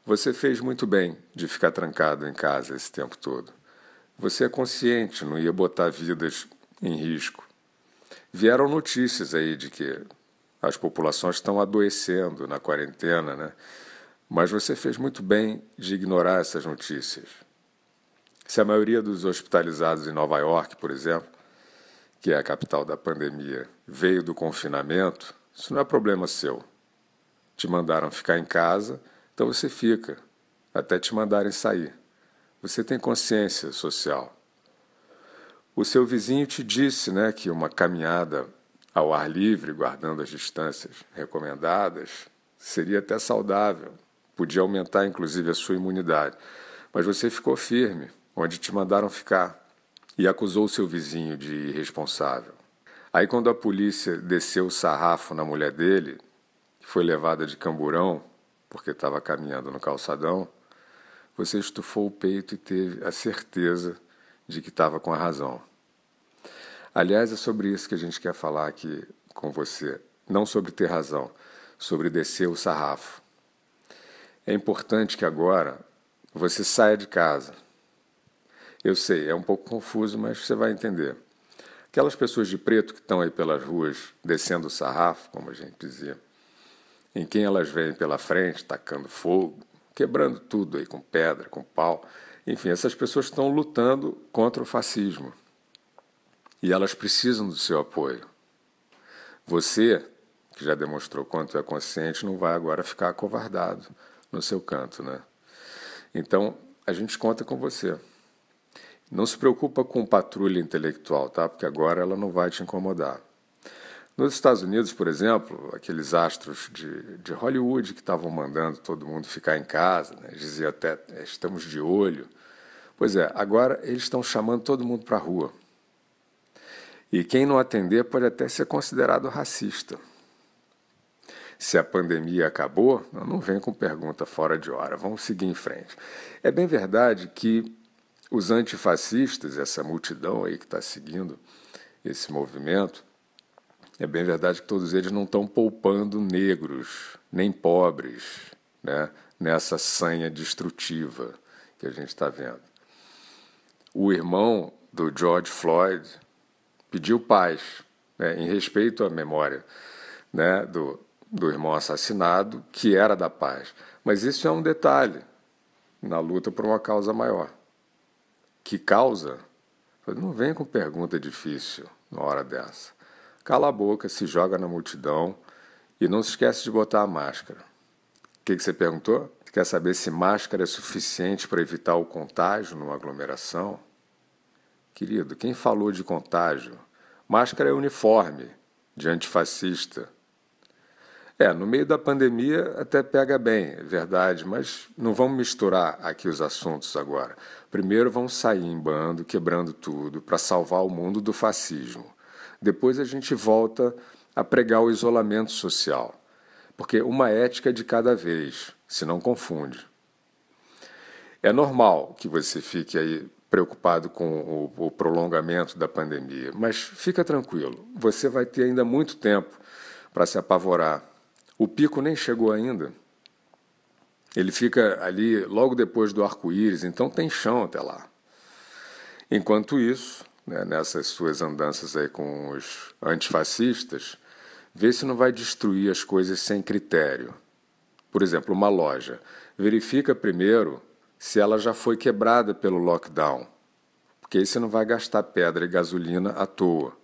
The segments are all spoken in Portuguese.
Você fez muito bem de ficar trancado em casa esse tempo todo. Você é consciente, não ia botar vidas em risco. Vieram notícias aí de que as populações estão adoecendo na quarentena, né? Mas você fez muito bem de ignorar essas notícias. Se a maioria dos hospitalizados em Nova York, por exemplo, que é a capital da pandemia, veio do confinamento, isso não é problema seu. Te mandaram ficar em casa, então você fica, até te mandarem sair. Você tem consciência social. O seu vizinho te disse, né, que uma caminhada ao ar livre, guardando as distâncias recomendadas, seria até saudável, podia aumentar inclusive a sua imunidade. Mas você ficou firme, onde te mandaram ficar, e acusou seu vizinho de irresponsável. Aí quando a polícia desceu o sarrafo na mulher dele, que foi levada de camburão, porque estava caminhando no calçadão, você estufou o peito e teve a certeza de que estava com a razão. Aliás, é sobre isso que a gente quer falar aqui com você. Não sobre ter razão, sobre descer o sarrafo. É importante que agora você saia de casa. Eu sei, é um pouco confuso, mas você vai entender. Aquelas pessoas de preto que estão aí pelas ruas descendo o sarrafo, como a gente dizia, em quem elas vêm pela frente, tacando fogo, quebrando tudo aí com pedra, com pau. Enfim, essas pessoas estão lutando contra o fascismo. E elas precisam do seu apoio. Você, que já demonstrou quanto é consciente, não vai agora ficar acovardado no seu canto, né? Então, a gente conta com você. Não se preocupa com patrulha intelectual, tá? Porque agora ela não vai te incomodar. Nos Estados Unidos, por exemplo, aqueles astros de Hollywood que estavam mandando todo mundo ficar em casa, né? Diziam até, estamos de olho. Pois é, agora eles estão chamando todo mundo para a rua. E quem não atender pode até ser considerado racista. Se a pandemia acabou, não vem com pergunta fora de hora, vamos seguir em frente. É bem verdade que os antifascistas, essa multidão aí que está seguindo esse movimento, é bem verdade que todos eles não estão poupando negros, nem pobres, né, nessa sanha destrutiva que a gente está vendo. O irmão do George Floyd pediu paz, né, em respeito à memória, né, do irmão assassinado, que era da paz. Mas isso é um detalhe na luta por uma causa maior. Que causa? Não vem com pergunta difícil na hora dessa. Cala a boca, se joga na multidão e não se esquece de botar a máscara. O que você perguntou? Quer saber se máscara é suficiente para evitar o contágio numa aglomeração? Querido, quem falou de contágio? Máscara é uniforme de antifascista. No meio da pandemia até pega bem, é verdade, mas não vamos misturar aqui os assuntos agora. Primeiro vamos sair em bando, quebrando tudo, para salvar o mundo do fascismo. Depois a gente volta a pregar o isolamento social, porque uma ética de cada vez, se não confunde. É normal que você fique aí preocupado com o prolongamento da pandemia, mas fica tranquilo, você vai ter ainda muito tempo para se apavorar. O pico nem chegou ainda. Ele fica ali logo depois do arco-íris, então tem chão até lá. Enquanto isso, né, nessas suas andanças aí com os antifascistas, vê se não vai destruir as coisas sem critério. Por exemplo, uma loja. Verifica primeiro se ela já foi quebrada pelo lockdown, porque aí você não vai gastar pedra e gasolina à toa.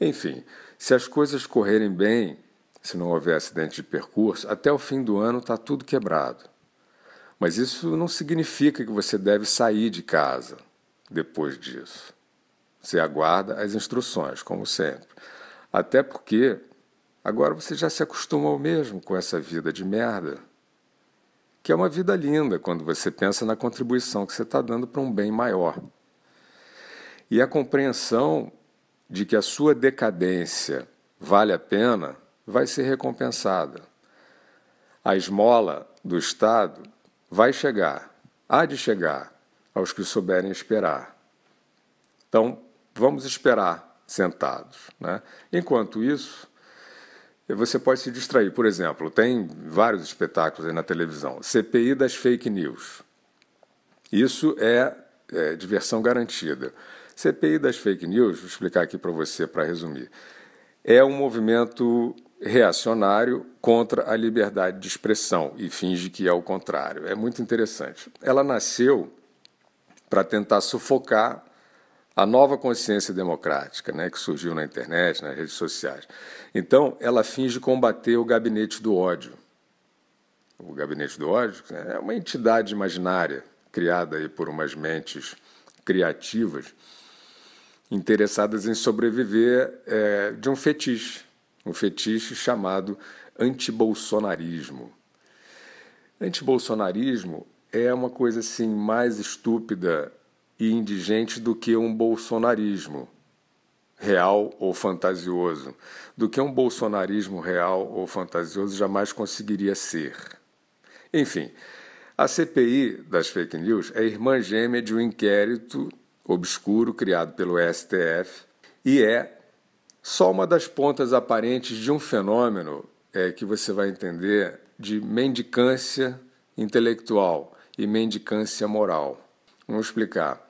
Enfim, se as coisas correrem bem, se não houver acidente de percurso, até o fim do ano está tudo quebrado. Mas isso não significa que você deve sair de casa depois disso. Você aguarda as instruções, como sempre. Até porque agora você já se acostumou mesmo com essa vida de merda, que é uma vida linda quando você pensa na contribuição que você está dando para um bem maior. E a compreensão de que a sua decadência vale a pena vai ser recompensada. A esmola do Estado vai chegar, há de chegar, aos que souberem esperar. Então, vamos esperar sentados, né? Enquanto isso, E você pode se distrair. Por exemplo, tem vários espetáculos aí na televisão. CPI das fake news. Isso é diversão garantida. CPI das fake news, vou explicar aqui para você, para resumir, é um movimento reacionário contra a liberdade de expressão e finge que é o contrário. É muito interessante. Ela nasceu para tentar sufocar a nova consciência democrática, né, que surgiu na internet, nas redes sociais. Então, ela finge combater o gabinete do ódio. O gabinete do ódio é uma entidade imaginária criada aí por umas mentes criativas interessadas em sobreviver de um fetiche chamado antibolsonarismo. Antibolsonarismo é uma coisa assim mais estúpida e indigente do que um bolsonarismo real ou fantasioso. Do que um bolsonarismo real ou fantasioso jamais conseguiria ser. Enfim, a CPI das fake news é irmã gêmea de um inquérito obscuro criado pelo STF e é só uma das pontas aparentes de um fenômeno que você vai entender de mendicância intelectual e mendicância moral. Vamos explicar.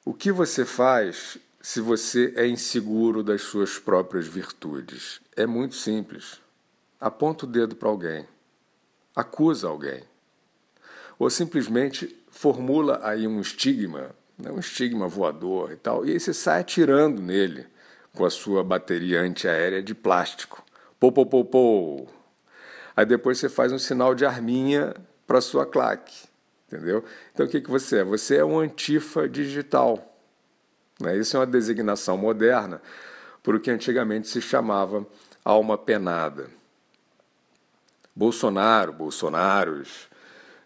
O que você faz se você é inseguro das suas próprias virtudes? É muito simples. Aponta o dedo para alguém. Acusa alguém. Ou simplesmente formula aí um estigma voador e tal, e aí você sai atirando nele com a sua bateria antiaérea de plástico. Pô, pô, pô, pô. Aí depois você faz um sinal de arminha para sua claque. Entendeu? Então o que você é? Você é um antifa digital. Né? Isso é uma designação moderna para o que antigamente se chamava alma penada. Bolsonaros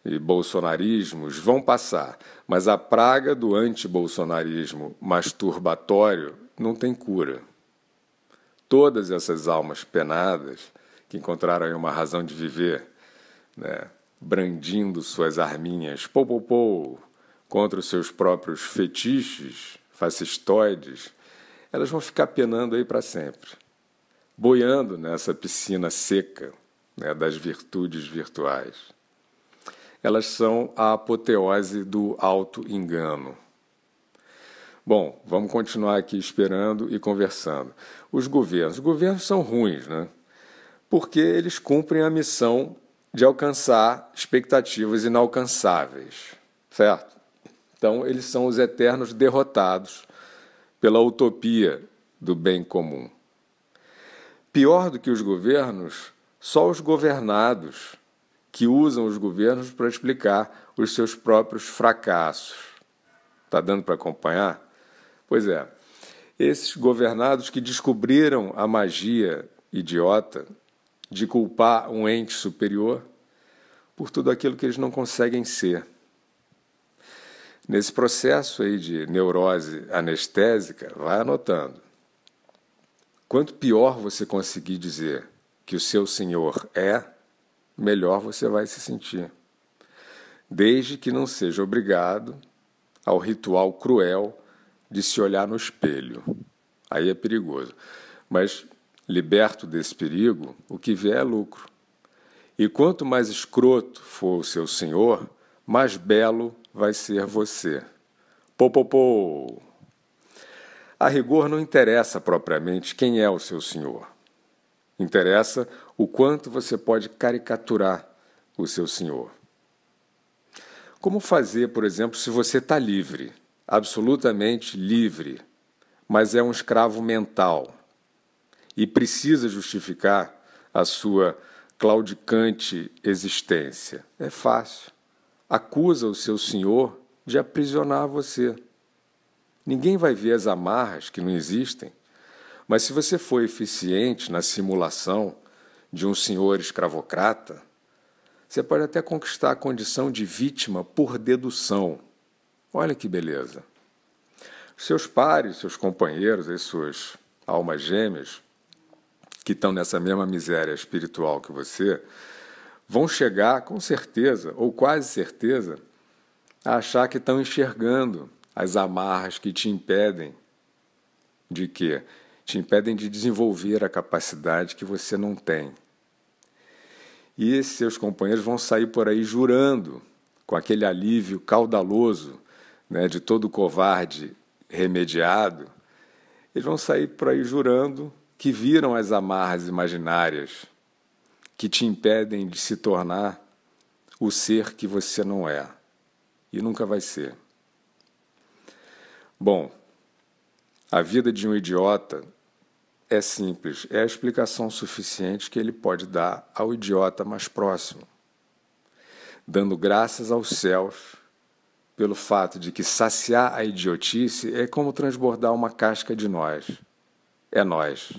e bolsonarismos vão passar, mas a praga do antibolsonarismo masturbatório não tem cura. Todas essas almas penadas que encontraram aí uma razão de viver, né, brandindo suas arminhas contra os seus próprios fetiches fascistoides, elas vão ficar penando aí para sempre, boiando nessa piscina seca, né, das virtudes virtuais. Elas são a apoteose do auto-engano. Bom, vamos continuar aqui esperando e conversando. Os governos são ruins, né? Porque eles cumprem a missão de alcançar expectativas inalcançáveis, certo? Então, eles são os eternos derrotados pela utopia do bem comum. Pior do que os governos, só os governados que usam os governos para explicar os seus próprios fracassos. Está dando para acompanhar? Pois é, esses governados que descobriram a magia idiota de culpar um ente superior por tudo aquilo que eles não conseguem ser. Nesse processo aí de neurose anestésica, vai anotando. Quanto pior você conseguir dizer que o seu senhor é, melhor você vai se sentir. Desde que não seja obrigado ao ritual cruel de se olhar no espelho. Aí é perigoso. Mas, liberto desse perigo, o que vier é lucro. E quanto mais escroto for o seu senhor, mais belo vai ser você. Pô, pô, pô. A rigor não interessa propriamente quem é o seu senhor. Interessa o quanto você pode caricaturar o seu senhor. Como fazer, por exemplo, se você está livre, absolutamente livre, mas é um escravo mental e precisa justificar a sua claudicante existência? É fácil. Acusa o seu senhor de aprisionar você. Ninguém vai ver as amarras que não existem, mas se você for eficiente na simulação de um senhor escravocrata, você pode até conquistar a condição de vítima por dedução. Olha que beleza. Seus pares, seus companheiros, as suas almas gêmeas, que estão nessa mesma miséria espiritual que você, vão chegar com certeza, ou quase certeza, a achar que estão enxergando as amarras que te impedem de quê? te impedem de desenvolver a capacidade que você não tem. E esses seus companheiros vão sair por aí jurando, com aquele alívio caudaloso, né, de todo covarde remediado, eles vão sair por aí jurando que viram as amarras imaginárias que te impedem de se tornar o ser que você não é e nunca vai ser. Bom, a vida de um idiota é simples, é a explicação suficiente que ele pode dar ao idiota mais próximo, dando graças aos céus pelo fato de que saciar a idiotice é como transbordar uma casca de nós. É nós.